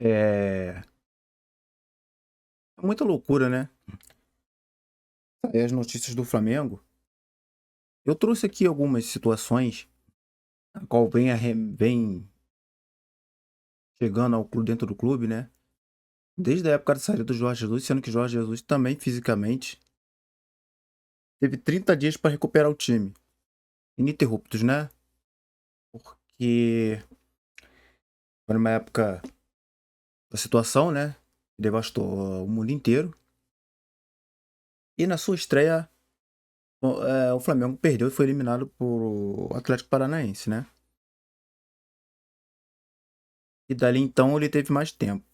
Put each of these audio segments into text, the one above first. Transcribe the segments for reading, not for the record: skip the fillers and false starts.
É, é muita loucura, né? E as notícias do Flamengo. Eu trouxe aqui algumas situações a qual vem chegando ao clube dentro do clube, né? Desde a época da saída do Jorge Jesus, sendo que Jorge Jesus também fisicamente teve 30 dias para recuperar o time. Ininterruptos, né? Porque foi numa época da situação, né? Que devastou o mundo inteiro. E na sua estreia, o Flamengo perdeu e foi eliminado por Atlético Paranaense, né? E dali então ele teve mais tempo.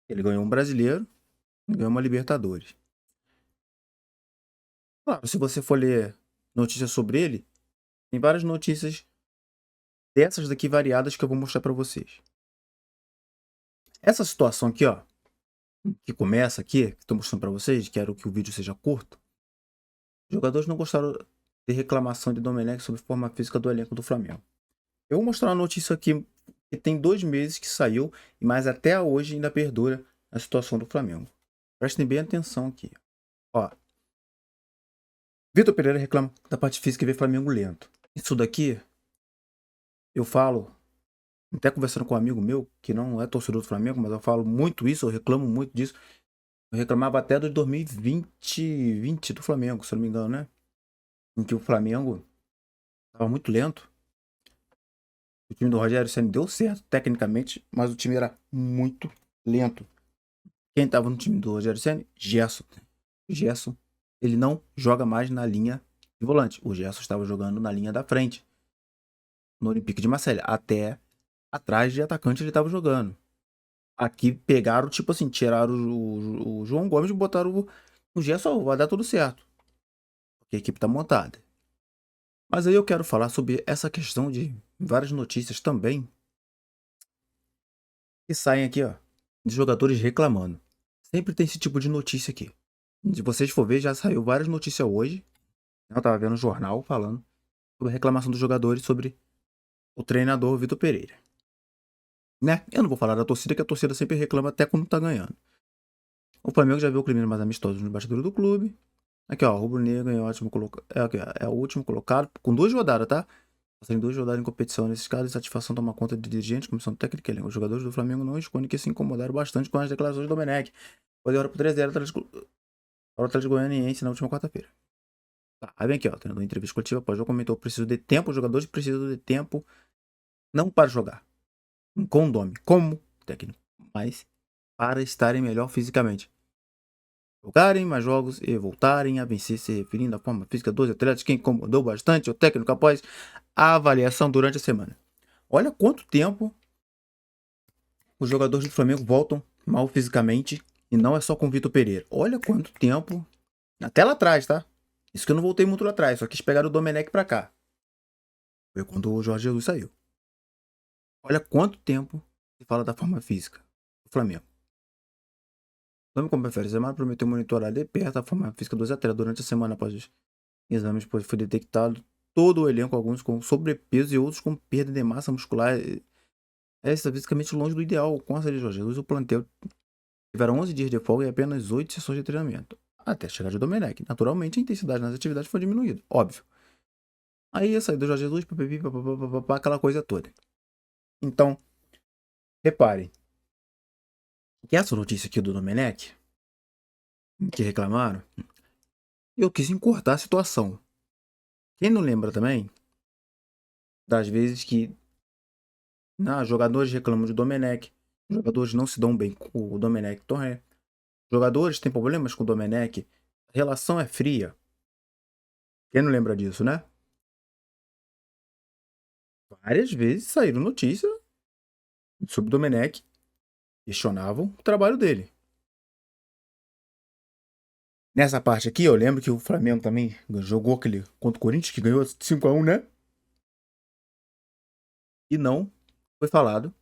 Ele ganhou um brasileiro e ganhou uma Libertadores. Claro, se você for ler notícias sobre ele, tem várias notícias dessas daqui variadas que eu vou mostrar pra vocês. Essa situação aqui, ó, que começa aqui, que estou mostrando pra vocês, quero que o vídeo seja curto. Os jogadores não gostaram de reclamação de Domenech sobre forma física do elenco do Flamengo. Eu vou mostrar uma notícia aqui que tem 2 meses que saiu, mas até hoje ainda perdura a situação do Flamengo. Prestem bem atenção aqui. Ó, Vitor Pereira reclama da parte física e vê Flamengo lento. Isso daqui eu falo, até conversando com um amigo meu, que não é torcedor do Flamengo, mas eu falo muito isso, eu reclamo muito disso. Eu reclamava até do 2020 do Flamengo, se eu não me engano, né? Em que o Flamengo estava muito lento. O time do Rogério Ceni deu certo tecnicamente, mas o time era muito lento. Quem estava no time do Rogério Ceni? Gerson. Gerson, ele não joga mais na linha de volante. O Gerson estava jogando na linha da frente, no Olympique de Marseille. Até atrás de atacante ele estava jogando. Aqui pegaram, tipo assim, tiraram o João Gomes e botaram o Gerson. Vai dar tudo certo, porque a equipe tá montada. Mas aí eu quero falar sobre essa questão de várias notícias também que saem aqui, ó, de jogadores reclamando. Sempre tem esse tipo de notícia aqui. Se vocês for ver, já saiu várias notícias hoje. Eu tava vendo no jornal falando sobre a reclamação dos jogadores sobre o treinador Vitor Pereira. Né? Eu não vou falar da torcida, que a torcida sempre reclama até quando tá ganhando. O Flamengo já viu o clima mais amistoso nos bastidores do clube. Aqui, ó, o Rubro Negro é o ótimo é o último colocado, com 2 rodadas, tá? Passando 2 rodadas em competição. Nesses casos, satisfação toma conta de dirigentes, comissão técnica e elenco. Os jogadores do Flamengo não escondem que se incomodaram bastante com as declarações do Domenech. Foi de hora pro 3x0 para o Atlético Goianiense na última quarta-feira. Tá, aí vem aqui, ó. Treinador em entrevista coletiva após o jogo comentou: preciso de tempo, os jogadores precisam de tempo, não para jogar. Com o nome, como técnico, mas para estarem melhor fisicamente. Jogarem mais jogos e voltarem a vencer, se referindo à forma física dos atletas, que incomodou bastante o técnico após a avaliação durante a semana. Olha quanto tempo os jogadores do Flamengo voltam mal fisicamente, e não é só com o Vitor Pereira. Olha quanto tempo, até lá atrás, tá? Isso que eu não voltei muito lá atrás, só quis pegar o Domenech pra cá. Foi quando o Jorge Jesus saiu. Olha quanto tempo se fala da forma física do Flamengo. O Flamengo, como prefere semana, prometeu monitorar de perto a forma física dos atletas durante a semana após os exames, pois foi detectado todo o elenco, alguns com sobrepeso e outros com perda de massa muscular. Está fisicamente longe do ideal. Com a saída de Jorge Jesus, o plantel tiveram 11 dias de folga e apenas 8 sessões de treinamento. Até chegar de Domenech. Naturalmente, a intensidade nas atividades foi diminuída, óbvio. Aí a saída do Jorge Jesus, aquela coisa toda. Então, reparem que essa notícia aqui do Domenech, que reclamaram, eu quis encurtar a situação. Quem não lembra também das vezes que jogadores reclamam de Domenech, jogadores não se dão bem com o Domenech Torré, jogadores têm problemas com o Domenech, a relação é fria. Quem não lembra disso, né? Várias vezes saíram notícias sobre o Domenech, questionavam o trabalho dele. Nessa parte aqui, eu lembro que o Flamengo também jogou aquele contra o Corinthians, que ganhou 5x1, né? E não foi falado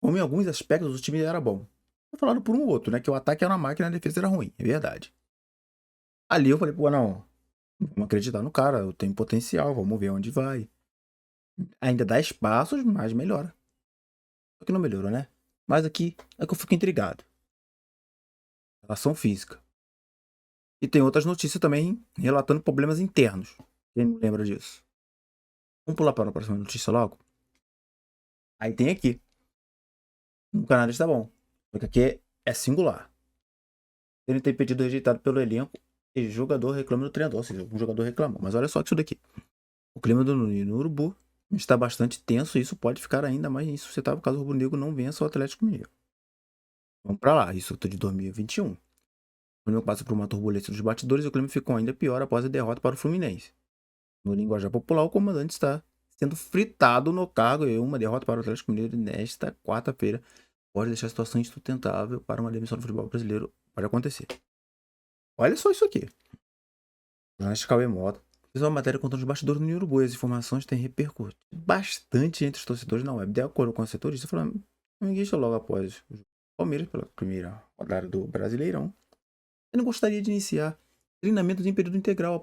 como em alguns aspectos o time era bom. Foi falado por um ou outro, né? Que o ataque era uma máquina e a defesa era ruim, é verdade. Ali eu falei, pô, não, vamos acreditar no cara, eu tenho potencial, vamos ver onde vai. Ainda dá espaços, mas melhora. Só que não melhorou, né? Mas aqui é que eu fico intrigado. Relação física. E tem outras notícias também relatando problemas internos. Quem não lembra disso? Vamos pular para a próxima notícia logo? Aí tem aqui. No Canadá está bom. Só que aqui é singular. Ele tem pedido rejeitado pelo elenco e jogador reclama do treinador. Ou seja, um jogador reclamou. Mas olha só isso daqui. O clima do no Urubu está bastante tenso e isso pode ficar ainda mais insuscetável caso o Rubro Negro não vença o Atlético Mineiro. Vamos para lá. Isso é de 2021. O Flamengo passa por uma turbulência dos batidores e o clima ficou ainda pior após a derrota para o Fluminense. No linguajar popular, o comandante está sendo fritado no cargo e uma derrota para o Atlético Mineiro nesta quarta-feira pode deixar a situação insustentável para uma demissão do futebol brasileiro. Pode acontecer. Olha só isso aqui. O jornalista Cauê Mota fez uma matéria contando os bastidores do Urubu e as informações têm repercutido bastante entre os torcedores na web. De acordo com o setorista, falando logo após o jogo do Palmeiras pela primeira rodada do Brasileirão, ele não gostaria de iniciar treinamentos em período integral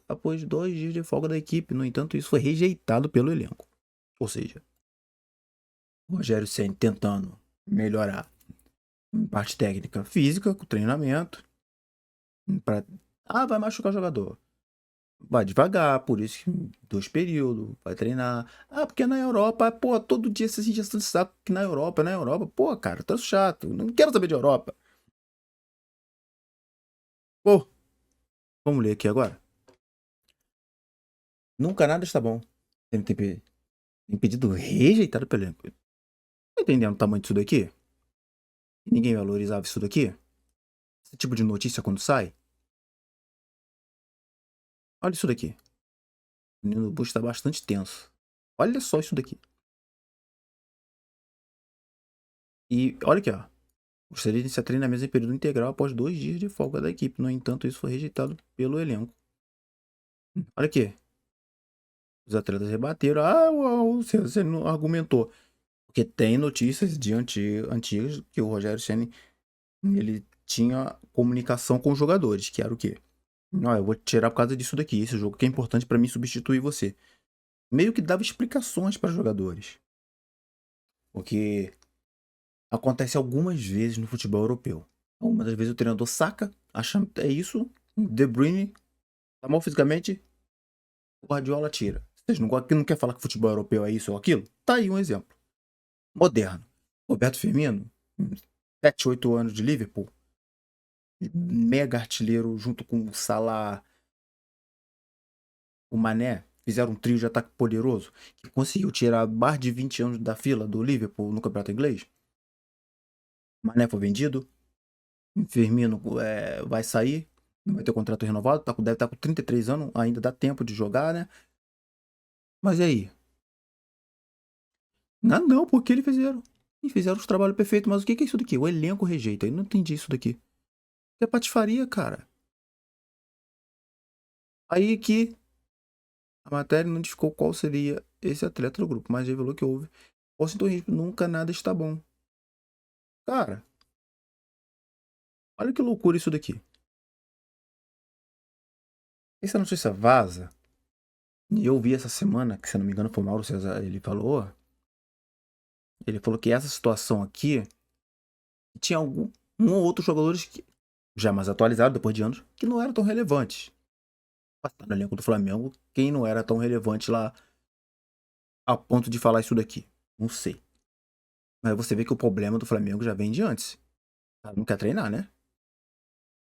após 2 dias de folga da equipe. No entanto, isso foi rejeitado pelo elenco. Ou seja, o Rogério Ceni tentando melhorar em parte técnica física, com treinamento. Pra... vai machucar o jogador. Vai devagar, por isso que 2 períodos, vai treinar. Porque na Europa, pô, todo dia você se de saco que na Europa, pô, cara, tá chato, não quero saber de Europa. Pô, vamos ler aqui agora. Nunca nada está bom. Tem pedido rejeitado pelo elenco. Tá entendendo o tamanho disso daqui? Ninguém valorizava isso daqui? Esse tipo de notícia quando sai? Olha isso daqui. O menino Bush está bastante tenso. Olha só isso daqui. E olha aqui, ó. Gostaria de iniciar treinamento em período integral após 2 dias de folga da equipe. No entanto, isso foi rejeitado pelo elenco. Olha aqui. Os atletas rebateram. Você não argumentou. Porque tem notícias de antigas que o Rogério Ceni ele tinha comunicação com os jogadores, que era o quê? Não, eu vou te tirar por causa disso daqui. Esse jogo que é importante pra mim substituir você. Meio que dava explicações para os jogadores. O que acontece algumas vezes no futebol europeu. Algumas das vezes o treinador saca, achando que é isso. De Bruyne tá mal fisicamente, o Guardiola tira. Vocês não quer falar que futebol europeu é isso ou aquilo? Tá aí um exemplo. Moderno. Roberto Firmino, 7, 8 anos de Liverpool, mega artilheiro junto com o Salah, o Mané, fizeram um trio de ataque poderoso que conseguiu tirar mais de 20 anos da fila do Liverpool no campeonato inglês. Mané foi vendido, Firmino vai sair, não vai ter contrato renovado, deve estar com 33 anos, ainda dá tempo de jogar, né? Mas e aí? Não, porque eles fizeram. E fizeram os trabalhos perfeitos, mas o que é isso daqui? O elenco rejeita. Eu não entendi isso daqui. Que é patifaria, cara. Aí que a matéria não indicou qual seria esse atleta do grupo, mas revelou que houve Washington nunca nada está bom. Cara, olha que loucura isso daqui. Essa notícia vaza. E eu vi essa semana, que se não me engano foi o Mauro César, ele falou. Ele falou que essa situação aqui tinha um ou outros jogadores que, já mais atualizados, depois de anos, que não eram tão relevantes. No elenco do Flamengo, quem não era tão relevante lá a ponto de falar isso daqui? Não sei. Mas você vê que o problema do Flamengo já vem de antes. Não quer treinar, né?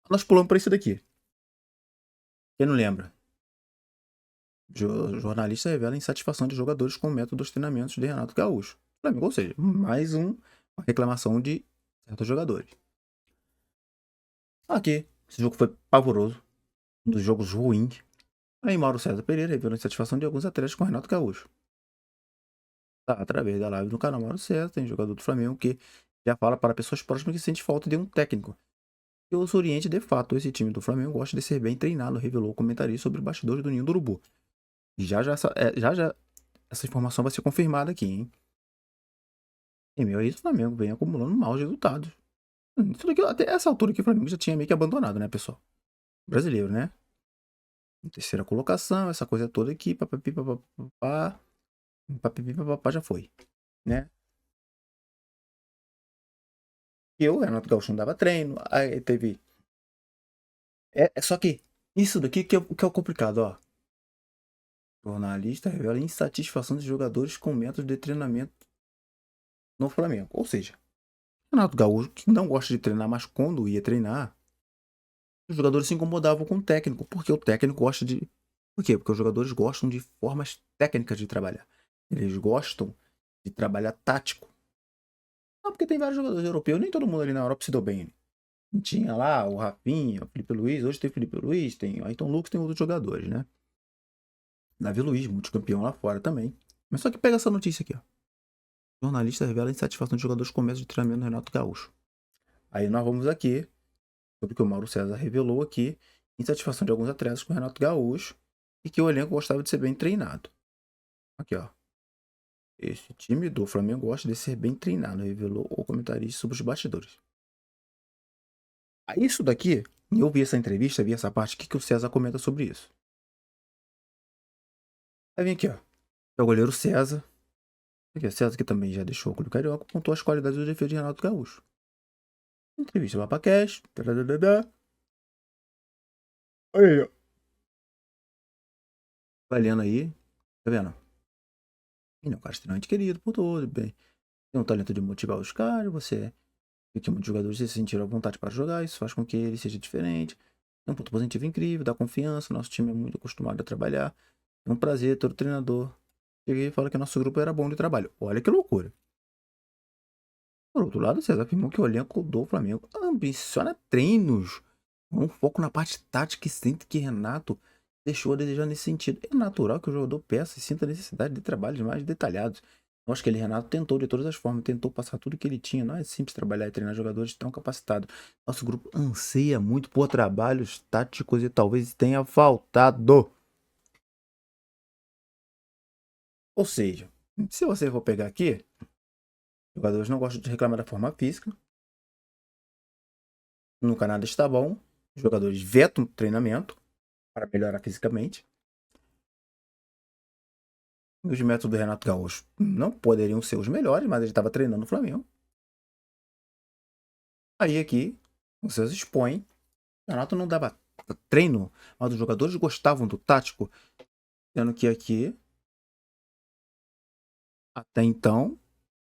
Nós pulamos pra isso daqui. Quem não lembra? Jornalista revela insatisfação de jogadores com o método dos treinamentos de Renato Gaúcho. Flamengo, ou seja, mais uma reclamação de certos jogadores. Aqui, esse jogo foi pavoroso. Um dos jogos ruins. Aí Mauro César Pereira revelou insatisfação de alguns atletas com Renato Gaúcho. Tá, através da live do canal Mauro César, tem jogador do Flamengo que já fala para pessoas próximas que sente falta de um técnico. E os oriente, de fato, esse time do Flamengo gosta de ser bem treinado, revelou o comentarista sobre bastidores do Ninho do Urubu. E já essa informação vai ser confirmada aqui, hein? Em meio a isso, o Flamengo vem acumulando maus resultados. Isso daqui, até essa altura aqui, o Flamengo já tinha meio que abandonado, né, pessoal? Brasileiro, né? Terceira colocação, essa coisa toda aqui, papipi, papapá, papipi, papapá, já foi, né? Porque o Renato Gaúcho não dava treino, aí teve. Só que isso daqui que é o complicado, ó. Jornalista revela insatisfação dos jogadores com métodos de treinamento no Flamengo. Ou seja, Renato Gaúcho, que não gosta de treinar, mas quando ia treinar, os jogadores se incomodavam com o técnico, porque o técnico gosta de. Por quê? Porque os jogadores gostam de formas técnicas de trabalhar. Eles gostam de trabalhar tático. Não, porque tem vários jogadores europeus, nem todo mundo ali na Europa se deu bem. Tinha lá o Rafinha, o Felipe Luiz, hoje tem o Felipe Luiz, tem o Ayrton Lucas, tem outros jogadores, né? Davi Luiz, multicampeão lá fora também. Mas só que pega essa notícia aqui, ó. Jornalista revela insatisfação de jogadores com método de treinamento do Renato Gaúcho. Aí nós vamos aqui, sobre o que o Mauro César revelou aqui, insatisfação de alguns atletas com o Renato Gaúcho e que o elenco gostava de ser bem treinado. Aqui, ó. Esse time do Flamengo gosta de ser bem treinado, revelou o comentarista sobre os bastidores. Aí isso daqui, eu vi essa entrevista, vi essa parte, o que o César comenta sobre isso. Aí vem aqui, ó. É o goleiro César. Aqui, o César, que também já deixou o Clube Carioca, pontuou as qualidades do defesa de Renato Gaúcho. Entrevista lá pra Cash. Aí, ó. Vai lendo aí. Tá vendo? Ele é um cara extremamente querido por todos. Bem, tem um talento de motivar os caras. Você vê que muitos jogadores se sentiram à vontade para jogar. Isso faz com que ele seja diferente. É um ponto positivo incrível, dá confiança. Nosso time é muito acostumado a trabalhar. É um prazer ter o treinador. Cheguei e fala que nosso grupo era bom de trabalho. Olha que loucura. Por outro lado, César afirmou que o elenco do Flamengo ambiciona treinos. Um foco na parte tática e sente que Renato deixou a desejar nesse sentido. É natural que o jogador peça e sinta a necessidade de trabalhos mais detalhados. Eu acho que Renato tentou de todas as formas, tentou passar tudo que ele tinha. Não é simples trabalhar e treinar jogadores tão capacitados. Nosso grupo anseia muito por trabalhos táticos e talvez tenha faltado. Ou seja, se você for pegar aqui, jogadores não gostam de reclamar da forma física. No Canadá está bom. Os jogadores vetam treinamento para melhorar fisicamente. Os métodos do Renato Gaúcho não poderiam ser os melhores, mas ele estava treinando o Flamengo. Aí aqui, vocês expõem. O Renato não dava treino, mas os jogadores gostavam do tático. Sendo que aqui, até então,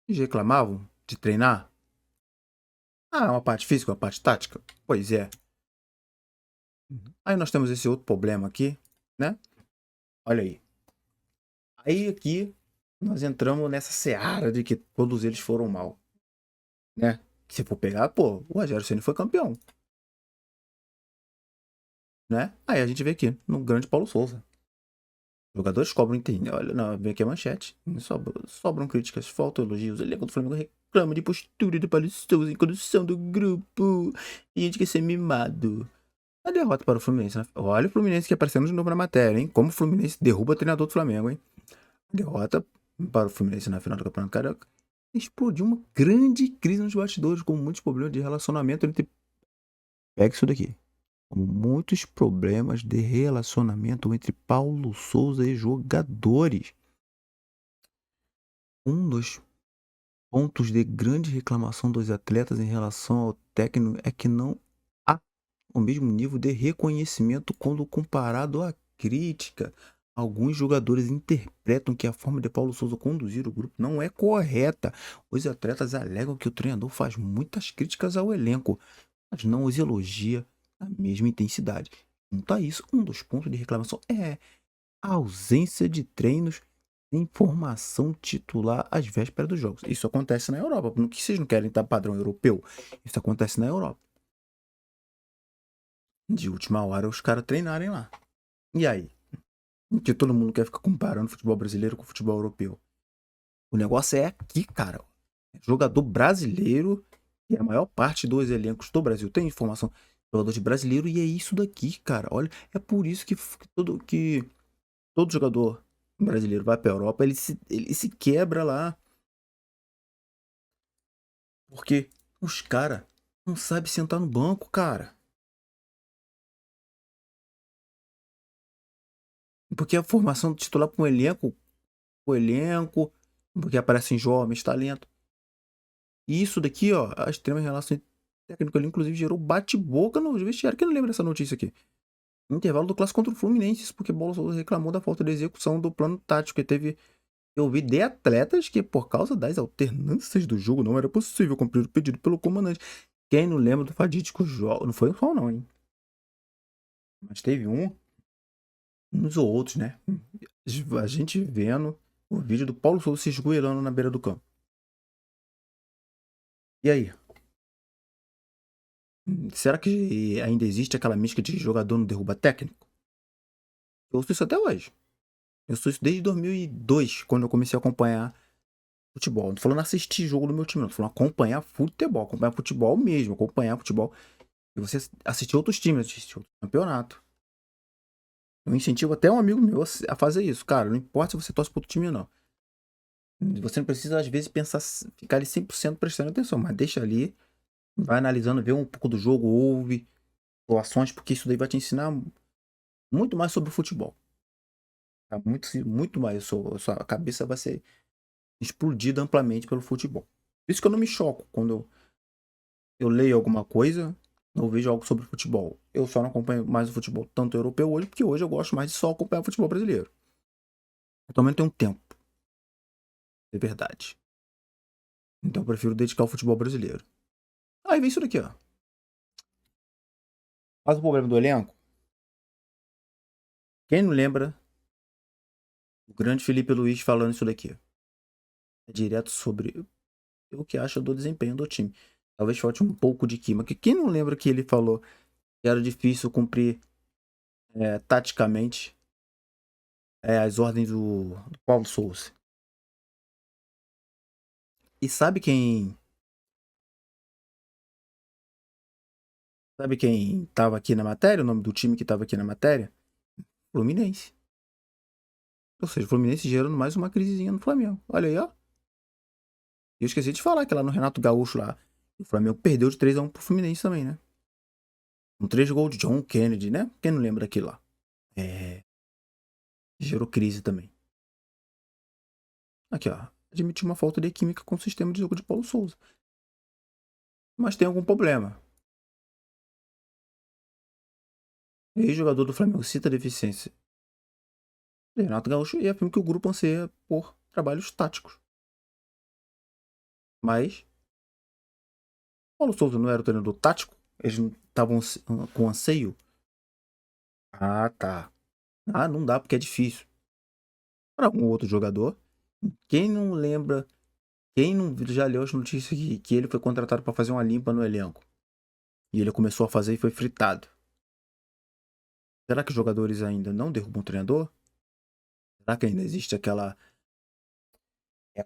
eles reclamavam de treinar. Ah, uma parte física, uma parte tática. Pois é. Aí nós temos esse outro problema aqui, né? Olha aí. Aí aqui, nós entramos nessa seara de que todos eles foram mal, né? Se for pegar, pô, o Rogério Ceni foi campeão, né? Aí a gente vê aqui, no grande Paulo Souza. Jogadores cobram entender. Olha, não, vem aqui a manchete. Sobram críticas, faltam elogios. O elenco do Flamengo reclama de postura do Paulo Souza em condução do grupo. E a gente quer ser mimado. A derrota para o Fluminense. Né? Olha o Fluminense que aparecendo de novo na matéria, hein? Como o Fluminense derruba o treinador do Flamengo, hein? A derrota para o Fluminense na final do Campeonato Carioca explodiu uma grande crise nos bastidores, com muitos problemas de relacionamento entre. Pega isso daqui. Com muitos problemas de relacionamento entre Paulo Souza e jogadores. Um dos pontos de grande reclamação dos atletas em relação ao técnico é que não há o mesmo nível de reconhecimento quando comparado à crítica. Alguns jogadores interpretam que a forma de Paulo Souza conduzir o grupo não é correta. Os atletas alegam que o treinador faz muitas críticas ao elenco, mas não os elogia na mesma intensidade. Junto a isso, um dos pontos de reclamação é a ausência de treinos sem formação titular às vésperas dos jogos. Isso acontece na Europa. Por que vocês não querem estar padrão europeu? Isso acontece na Europa. De última hora, os caras treinarem lá. E aí? Que todo mundo quer ficar comparando futebol brasileiro com futebol europeu. O negócio é aqui, cara. Jogador brasileiro, e a maior parte dos elencos do Brasil tem informação de jogador de brasileiro, e é isso daqui, cara. Olha, é por isso que todo jogador brasileiro vai pra Europa, ele se quebra lá. Porque os caras não sabem sentar no banco, cara. Porque a formação titular para o elenco, porque aparecem jovens, talento. E isso daqui, ó, a extrema relação técnica ali, inclusive, gerou bate-boca no vestiário. Quem não lembra dessa notícia aqui? No intervalo do clássico contra o Fluminense, isso porque Paulo Souza reclamou da falta de execução do plano tático. E teve, eu vi de atletas que, por causa das alternâncias do jogo, não era possível cumprir o pedido pelo comandante. Quem não lembra do fatídico jogo? Não foi só não, hein? Mas teve uns ou outros, né? A gente vendo o vídeo do Paulo Souza se esgoelando na beira do campo. E aí? Será que ainda existe aquela mística de jogador não derruba técnico? Eu ouço isso até hoje. Eu sou isso desde 2002, quando eu comecei a acompanhar futebol. Não tô falando assistir jogo do meu time, não. Tô falando acompanhar futebol mesmo, acompanhar futebol. E você assistir outros times, assistir outro campeonato. Eu incentivo até um amigo meu a fazer isso. Cara, não importa se você torce pro outro time ou não. Você não precisa, às vezes, pensar, ficar ali 100% prestando atenção, mas deixa ali, vai analisando, vê um pouco do jogo, ouve doações, porque isso daí vai te ensinar muito mais sobre o futebol. Tá? Muito mais. Sua cabeça vai ser explodida amplamente pelo futebol. Por isso que eu não me choco quando eu leio alguma coisa, ou vejo algo sobre futebol. Eu só não acompanho mais o futebol tanto europeu hoje, porque hoje eu gosto mais de só acompanhar o futebol brasileiro. Eu também não tenho tempo, é verdade. Então eu prefiro dedicar ao futebol brasileiro. Aí vem isso daqui, ó. Mas o problema do elenco, quem não lembra o grande Felipe Luiz falando isso daqui? É direto sobre o que acha do desempenho do time. Talvez falte um pouco de química. Quem não lembra que ele falou que era difícil cumprir taticamente as ordens do Paulo Souza? E sabe quem tava aqui na matéria? O nome do time que tava aqui na matéria? Fluminense. Ou seja, o Fluminense gerando mais uma crisezinha no Flamengo. Olha aí, ó. E eu esqueci de falar que lá no Renato Gaúcho lá, o Flamengo perdeu de 3-1 pro Fluminense também, né? Com 3 gols de John Kennedy, né? Quem não lembra daquilo lá? É. Gerou crise também. Aqui, ó. Admitiu uma falta de química com o sistema de jogo de Paulo Souza. Mas tem algum problema. Ex-jogador do Flamengo cita a deficiência de Renato Gaúcho e afirma que o grupo anseia por trabalhos táticos. Mas Paulo Souza não era o treinador tático? Eles não estavam com anseio? Ah, tá. Ah, não dá porque é difícil. Para algum outro jogador. Quem não lembra, quem não já leu as notícias que ele foi contratado para fazer uma limpa no elenco? E ele começou a fazer e foi fritado. Será que os jogadores ainda não derrubam o treinador? Será que ainda existe aquela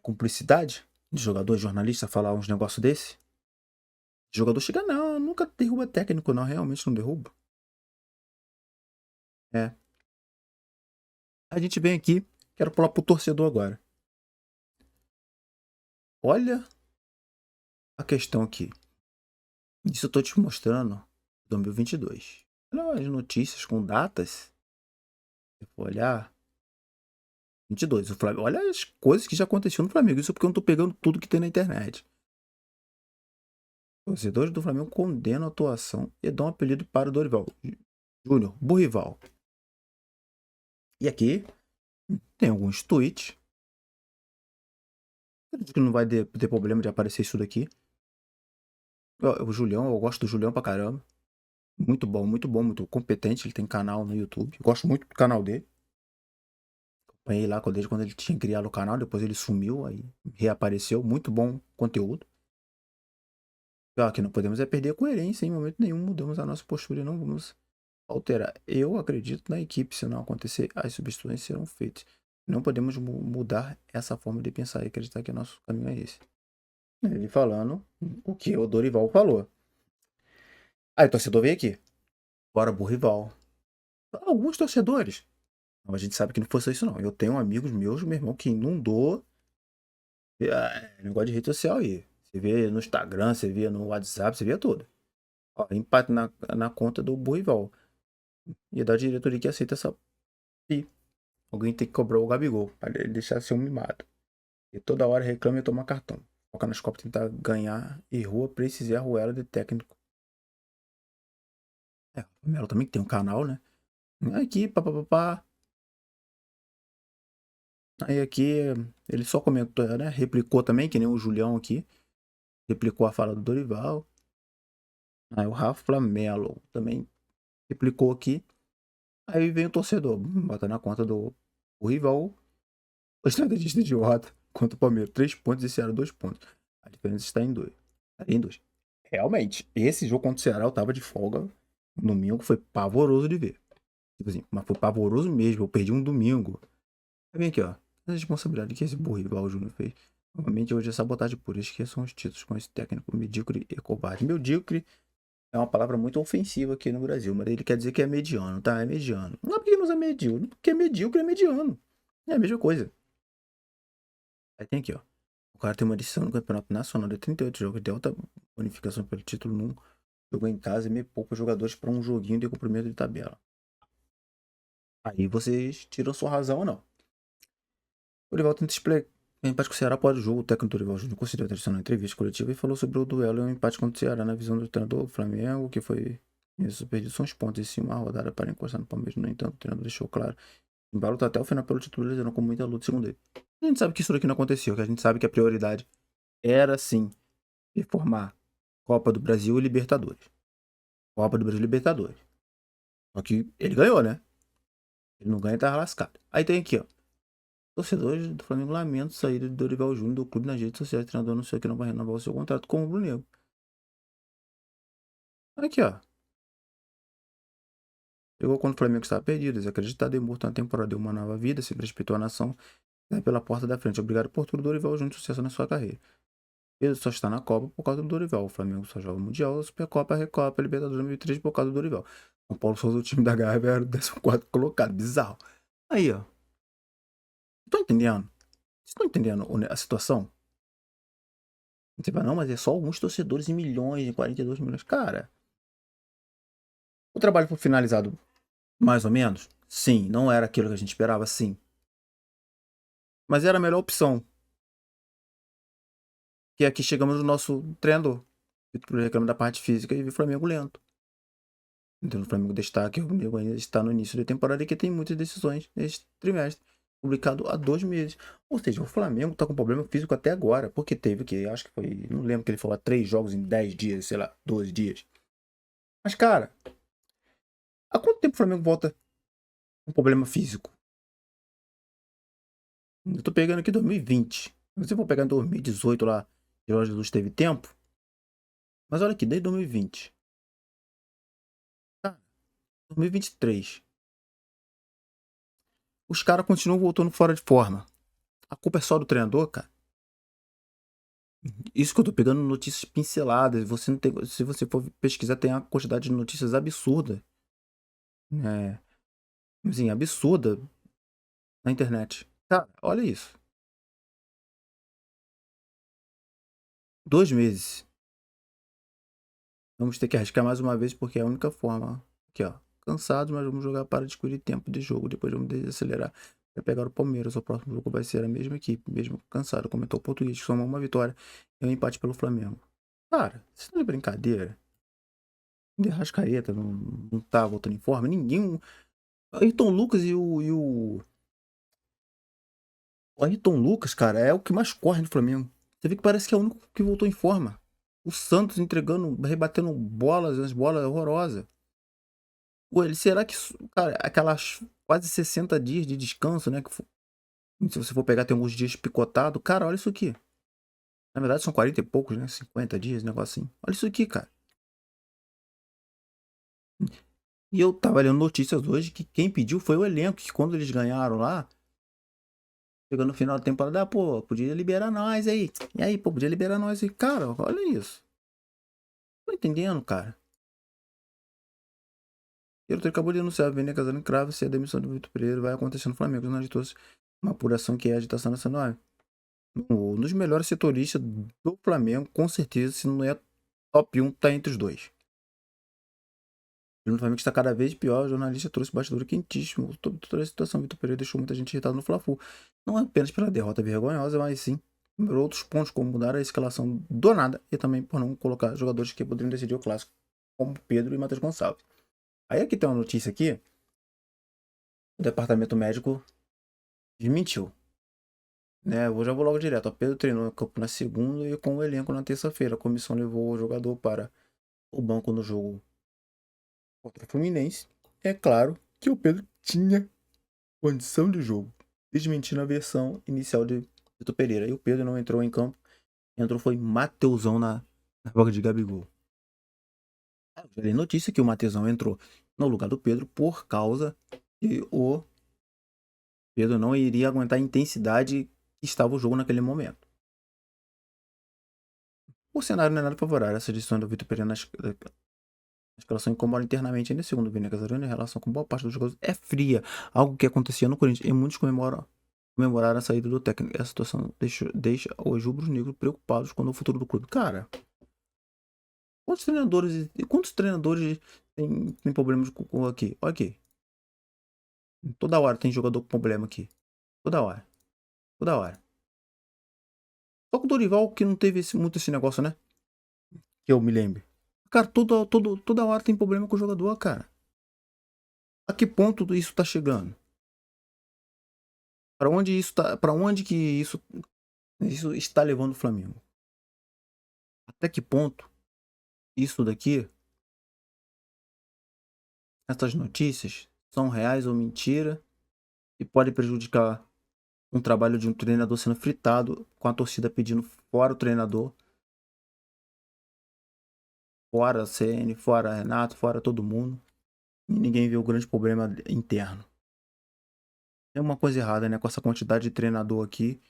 cumplicidade de jogador e jornalista falar uns negócios desse? O jogador chega, não, nunca derruba técnico, não, realmente não derruba. É. A gente vem aqui, quero pular pro torcedor agora. Olha a questão aqui. Isso eu tô te mostrando 2022. Olha as notícias com datas. Se for olhar, 22. O Flamengo, olha as coisas que já aconteceram no Flamengo. Isso porque eu não tô pegando tudo que tem na internet. Torcedores do Flamengo condenam a atuação e dão um apelido para o Dorival Júnior, Burrival. E aqui tem alguns tweets. Acredito que não vai ter problema de aparecer isso daqui. O Julião, eu gosto do Julião pra caramba. Muito bom, muito competente. Ele tem canal no YouTube. Eu gosto muito do canal dele. Acompanhei lá desde quando ele tinha criado o canal. Depois ele sumiu, aí reapareceu. Muito bom conteúdo. O que não podemos é perder a coerência. Em momento nenhum mudamos a nossa postura e não vamos alterar. Eu acredito na equipe. Se não acontecer, as substituições serão feitas. Não podemos mudar essa forma de pensar e acreditar que o nosso caminho é esse. Ele falando o que o Dorival falou. Aí o torcedor veio aqui. Bora pro rival. Alguns torcedores. A gente sabe que não foi só isso, não. Eu tenho amigos meus, meu irmão, que inundou negócio de rede social aí. Você vê no Instagram, você vê no WhatsApp, você vê tudo. Ó, empate na conta do Burrival. E é da diretoria que aceita essa. E alguém tem que cobrar o Gabigol, para ele deixar de ser um mimado. E toda hora reclama e toma cartão. Foca nas Copas, tentar ganhar. Errou, precisa errar ela de técnico. O Melo também tem um canal, né? Aqui, papapá. Aí aqui, ele só comentou, né? Replicou também, que nem o Julião aqui. Replicou a fala do Dorival. Aí o Rafa Flamelo também replicou aqui. Aí vem o torcedor, bota na conta do o rival, o estrategista idiota, contra o Palmeiras. 3 pontos e Ceará 2 pontos. A diferença está em 2. Está em 2. Realmente, esse jogo contra o Ceará eu tava de folga. Domingo foi pavoroso de ver. Tipo assim, mas foi pavoroso mesmo. Eu perdi um domingo. Aí vem aqui, ó. A responsabilidade que esse burro rival Júnior fez. Novamente hoje é sabotagem pura. Esqueçam os títulos com esse técnico medíocre e covarde. Medíocre é uma palavra muito ofensiva aqui no Brasil, mas ele quer dizer que é mediano, tá? É mediano. Não é porque não usa medíocre, porque medíocre é mediano. É a mesma coisa. Aí tem aqui, ó. O cara tem uma decisão no Campeonato Nacional de 38 jogos de alta bonificação pelo título num jogo em casa e me poupa jogadores para um joguinho de cumprimento de tabela. Aí vocês tiram sua razão ou não. O Dorival tenta explicar. O empate com o Ceará após o jogo, o técnico Dorival Júnior considerou a tradicional entrevista coletiva e falou sobre o duelo e o empate contra o Ceará na visão do treinador do Flamengo, que foi isso, perdido são os pontos em cima, uma rodada para encostar no Palmeiras. No entanto, o treinador deixou claro. O embalo tá até o final pelo título, eles com muita luta, segundo ele. A gente sabe que isso daqui não aconteceu, que a gente sabe que a prioridade era sim reformar Copa do Brasil e Libertadores. Copa do Brasil e Libertadores. Só que ele ganhou, né? Ele não ganha e tá lascado. Aí tem aqui, ó. Torcedores do Flamengo lamentam saída de Dorival Júnior do clube nas redes sociais. O treinador anunciou que não vai renovar o seu contrato com o Brunel. Aqui, ó. Chegou quando o Flamengo estava perdido, desacreditado e morto na temporada. Deu uma nova vida, se precipitou a nação pela porta da frente. Obrigado por tudo, Dorival Júnior. Sucesso na sua carreira. Ele só está na Copa por causa do Dorival. O Flamengo só joga o Mundial, Supercopa, Recopa, Libertadores 2003 por causa do Dorival. O Paulo Souza, o time da Gávea, era o 14º colocado. Bizarro. Aí, ó. Tô entendendo. Vocês estão entendendo a situação? Você vai, não, mas é só alguns torcedores em milhões, em 42 milhões. Cara, o trabalho foi finalizado mais ou menos? Sim. Não era aquilo que a gente esperava? Sim. Mas era a melhor opção. Que aqui chegamos no nosso treinador. Vitor reclama da parte física e o Flamengo lento. Então o Flamengo destaque, o Flamengo ainda está no início da temporada e que tem muitas decisões neste trimestre. Publicado há 2 meses. Ou seja, o Flamengo está com problema físico até agora. Porque teve que, acho que foi, não lembro que ele falou, 3 jogos em 10 dias, sei lá, 12 dias. Mas, cara, há quanto tempo o Flamengo volta com problema físico? Eu tô pegando aqui 2020. Se eu for pegar em 2018 lá, Jorge Jesus teve tempo. Mas olha aqui, desde 2020. Tá, 2023. Os caras continuam voltando fora de forma. A culpa é só do treinador, cara? Isso que eu tô pegando notícias pinceladas. Você não tem, se você for pesquisar, tem uma quantidade de notícias absurda. É, assim, absurda na internet. Cara, olha isso. 2 meses. Vamos ter que arriscar mais uma vez porque é a única forma. Aqui, ó. Cansados, mas vamos jogar para descobrir tempo de jogo. Depois vamos desacelerar para pegar o Palmeiras. O próximo jogo vai ser a mesma equipe, mesmo cansado. Comentou o português, que soma uma vitória e um empate pelo Flamengo. Cara, isso não é brincadeira. O De Arrascaeta não tá voltando em forma. Ninguém. O Ayrton Lucas o Ayrton Lucas, cara, é o que mais corre no Flamengo. Você vê que parece que é o único que voltou em forma. O Santos entregando, rebatendo bolas, as bolas horrorosas. Pô, ele, será que, cara, aquelas quase 60 dias de descanso, né? Se você for pegar, tem alguns dias picotado. Cara, olha isso aqui. Na verdade, são 40 e poucos, né? 50 dias, negócio assim. Olha isso aqui, cara. E eu tava lendo notícias hoje que quem pediu foi o elenco, que quando eles ganharam lá, chegando no final da temporada, pô, podia liberar nós aí. E aí, pô, podia liberar nós aí. Cara, olha isso. Tô entendendo, cara. Ele acabou de anunciar, Vene Casalinho crava se a demissão do Vitor Pereira vai acontecer no Flamengo. Os jornalistas trouxe uma apuração que é agitação nacional. Um dos melhores setoristas do Flamengo, com certeza, se não é top 1, tá entre os dois. O Flamengo está cada vez pior. O jornalista trouxe bastidor quentíssimo. Toda a situação. Vitor Pereira deixou muita gente irritada no Fla-Flu. Não é apenas pela derrota vergonhosa, mas sim outros pontos, como mudar a escalação do nada e também por não colocar jogadores que poderiam decidir o clássico, como Pedro e Matheus Gonçalves. Aí aqui tem uma notícia aqui, o departamento médico desmentiu. Né, eu já vou logo direto. O Pedro treinou em campo na segunda e com o elenco na terça-feira. A comissão levou o jogador para o banco no jogo contra o Fluminense. É claro que o Pedro tinha condição de jogo, desmentindo a versão inicial de Vitor Pereira. E o Pedro não entrou em campo. Entrou foi Mateusão na vaga de Gabigol. Eu li notícia que o Mateusão entrou no lugar do Pedro por causa que o Pedro não iria aguentar a intensidade que estava o jogo naquele momento. O cenário não é nada favorável. Essa decisão do Vitor Pereira na escalação incomoda internamente. Ainda segundo o Vini Casagrande, a relação com boa parte dos jogadores é fria. Algo que acontecia no Corinthians e muitos comemoraram a saída do técnico. Essa situação deixa os rubro-negros preocupados com o futuro do clube. Cara, quantos treinadores tem problemas com aqui? Olha aqui. Toda hora tem jogador com problema aqui. Toda hora. Toda hora. Só com o Dorival que não teve muito esse negócio, né? Que eu me lembro. Cara, toda hora tem problema com o jogador, cara. A que ponto isso tá chegando? Para onde isso tá, para onde que isso está levando o Flamengo? Até que ponto isso daqui, essas notícias são reais ou mentira e pode prejudicar um trabalho de um treinador sendo fritado com a torcida pedindo fora o treinador, fora a CN, fora Renato, fora todo mundo. E ninguém vê o grande problema interno. Tem uma coisa errada, né, com essa quantidade de treinador aqui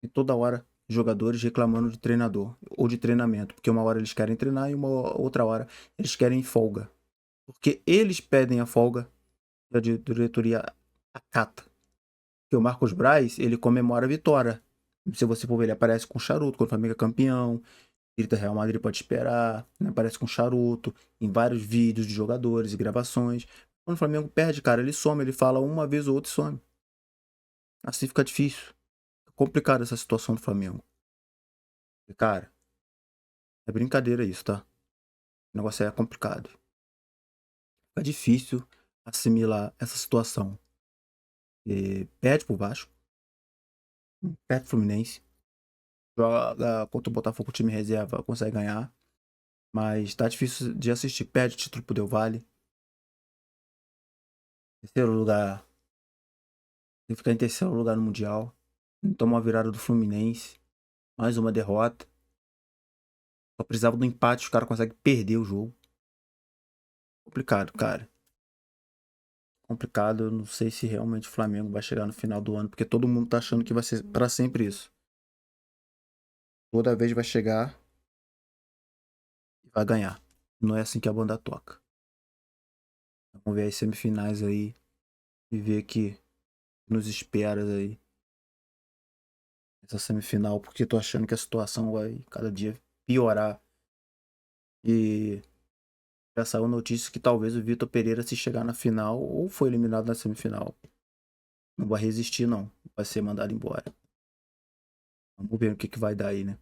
e toda hora jogadores reclamando de treinador ou de treinamento, porque uma hora eles querem treinar e uma outra hora eles querem folga. Porque eles pedem a folga e a diretoria acata. Porque o Marcos Braz, ele comemora a vitória. Se você for ver, ele aparece com charuto quando o Flamengo é campeão, grita Real Madrid pode esperar, né? Aparece com charuto em vários vídeos de jogadores e gravações. Quando o Flamengo perde, cara, ele some, ele fala uma vez ou outra e some. Assim fica difícil. É complicado essa situação do Flamengo. E, cara, é brincadeira isso, tá? O negócio é complicado. Fica difícil assimilar essa situação. E perde pro Vasco, perde pro Fluminense, joga contra o Botafogo, o time reserva, consegue ganhar. Mas tá difícil de assistir. Perde o título pro Del Valle. Terceiro lugar. Tem que ficar em terceiro lugar no Mundial. Toma uma virada do Fluminense. Mais uma derrota. Só precisava do empate, os caras conseguem perder o jogo. Complicado, cara. Complicado. Eu não sei se realmente o Flamengo vai chegar no final do ano, porque todo mundo tá achando que vai ser pra sempre isso. Toda vez vai chegar e vai ganhar. Não é assim que a banda toca. Vamos ver as semifinais aí e ver que nos espera aí essa semifinal, porque tô achando que a situação vai cada dia piorar. E já saiu notícia que talvez o Vitor Pereira, se chegar na final ou foi eliminado na semifinal, não vai resistir não, vai ser mandado embora. Vamos ver o que vai dar aí, né?